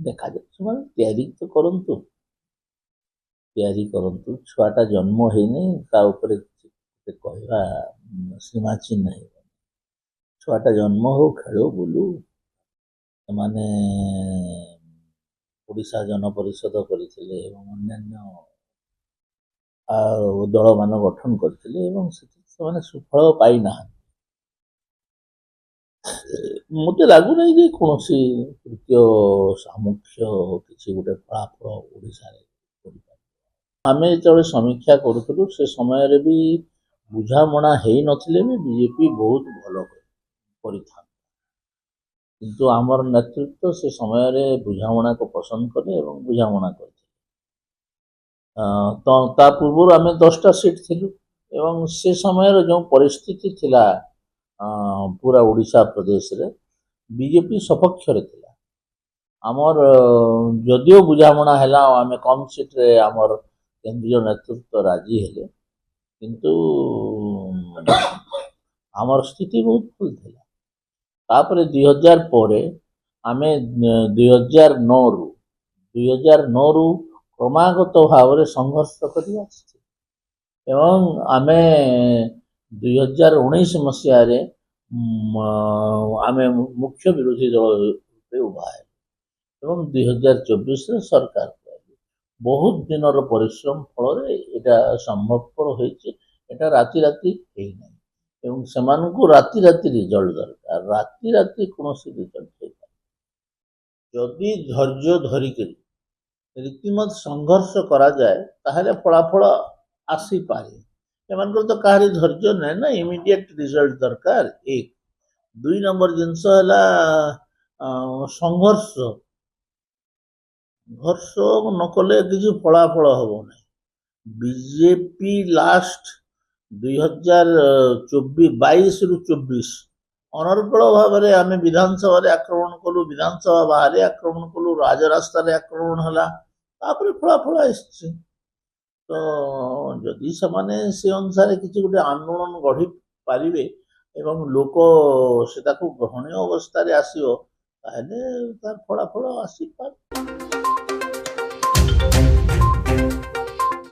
ଦେଖାଯାଉ ସେମାନେ ତିଆରି ତ କରନ୍ତୁ, ତିଆରି କରନ୍ତୁ। ଛୁଆଟା ଜନ୍ମ ହେଇନି ତା ଉପରେ କିଛି କହିବା ସୀମାଚିହ୍ନ ନାହିଁ। ଛୁଆଟା ଜନ୍ମ ହଉ, ଖେଳୁ ବୁଲୁ। ସେମାନେ ଓଡ଼ିଶା ଜନପରିଷଦ କରିଥିଲେ ଏବଂ ଅନ୍ୟାନ୍ୟ ଦଳମାନ ଗଠନ କରିଥିଲେ ଏବଂ ସେଥିରେ ସେମାନେ ସୁଫଳ ପାଇନାହାନ୍ତି। ମୋତେ ଲାଗୁନାହିଁ ଯେ କୌଣସି ତୃତୀୟ ସାମୁଖ୍ୟ କିଛି ଗୋଟେ ଫଳାଫଳ ଓଡ଼ିଶାରେ କରିପାରିବ। ଆମେ ଯେତେବେଳେ ସମୀକ୍ଷା କରୁଥିଲୁ ସେ ସମୟରେ ବି ବୁଝାମଣା ହେଇନଥିଲେ ବି ବିଜେପି ବହୁତ ଭଲ କରିଥାନ୍ତା, କିନ୍ତୁ ଆମର ନେତୃତ୍ୱ ସେ ସମୟରେ ବୁଝାମଣାକୁ ପସନ୍ଦ କଲେ ଏବଂ ବୁଝାମଣା କରିଥିଲେ। ତ ତା ପୂର୍ବରୁ ଆମେ 10ଟା ସିଟ୍ ଥିଲୁ ଏବଂ ସେ ସମୟରେ ଯେଉଁ ପରିସ୍ଥିତି ଥିଲା ପୁରା ଓଡ଼ିଶା ପ୍ରଦେଶରେ ବିଜେପି ସପକ୍ଷରେ ଥିଲା। ଆମର ଯଦିଓ ବୁଝାମଣା ହେଲା ଆମେ କମ୍ ସିଟ୍ରେ ଆମର କେନ୍ଦ୍ରୀୟ ନେତୃତ୍ୱ ରାଜି ହେଲେ, କିନ୍ତୁ ଆମର ସ୍ଥିତି ବହୁତ ଭୁଲ ଥିଲା। ତାପରେ 2000 ପରେ ଆମେ 2009ରୁ କ୍ରମାଗତ ଭାବରେ ସଂଘର୍ଷ କରି ଆସିଛୁ ଏବଂ ଆମେ 2019 ମସିହାରେ ଆମେ ମୁଖ୍ୟ ବିରୋଧୀ ଦଳ ରୂପେ ଉଭା ହେଲୁ ଏବଂ 2024ରେ ସରକାର ପାଇଲୁ। ବହୁତ ଦିନର ପରିଶ୍ରମ ଫଳରେ ଏଇଟା ସମ୍ଭବପର ହୋଇଛି। ଏଇଟା ରାତି ହେଇନାହିଁ ଏବଂ ସେମାନଙ୍କୁ ରାତି ରିଜଲ୍ଟ ଦରକାର। ରାତି କୌଣସି ରିଜଲ୍ଟ ହେଇପାରେ। ଯଦି ଧୈର୍ଯ୍ୟ ଧରିକିରି ରୀତିମତ ସଂଘର୍ଷ କରାଯାଏ ତାହେଲେ ଫଳାଫଳ ଆସିପାରେ। ଏମାନଙ୍କର ତ କାହାରି ଧୈର୍ଯ୍ୟ ନାହିଁ ନା, ଇମିଡିଏଟ୍ ରିଜଲ୍ଟ ଦରକାର। 1 2 ନମ୍ବର ଜିନିଷ ହେଲା ସଂଘର୍ଷ ନ କଲେ କିଛି ଫଳାଫଳ ହବ ନାହିଁ। ବିଜେପି ଲାଷ୍ଟ 2022ରୁ 24 ଅନର୍ଗଳ ଭାବରେ ଆମେ ବିଧାନସଭାରେ ଆକ୍ରମଣ କଲୁ, ବିଧାନସଭା ବାହାରେ ଆକ୍ରମଣ କଲୁ, ରାଜରାସ୍ତାରେ ଆକ୍ରମଣ ହେଲା, ତାପରେ ଫଳାଫଳ ଆସିଛି। ତ ଯଦି ସେମାନେ ସେ ଅନୁସାରେ କିଛି ଗୋଟେ ଆନ୍ଦୋଳନ ଗଢ଼ି ପାରିବେ ଏବଂ ଲୋକ ସେଟାକୁ ଗ୍ରହଣୀୟ ଅବସ୍ଥାରେ ଆସିବ, ତାହେଲେ ତାର ଫଳାଫଳ ଆସିପାରେ।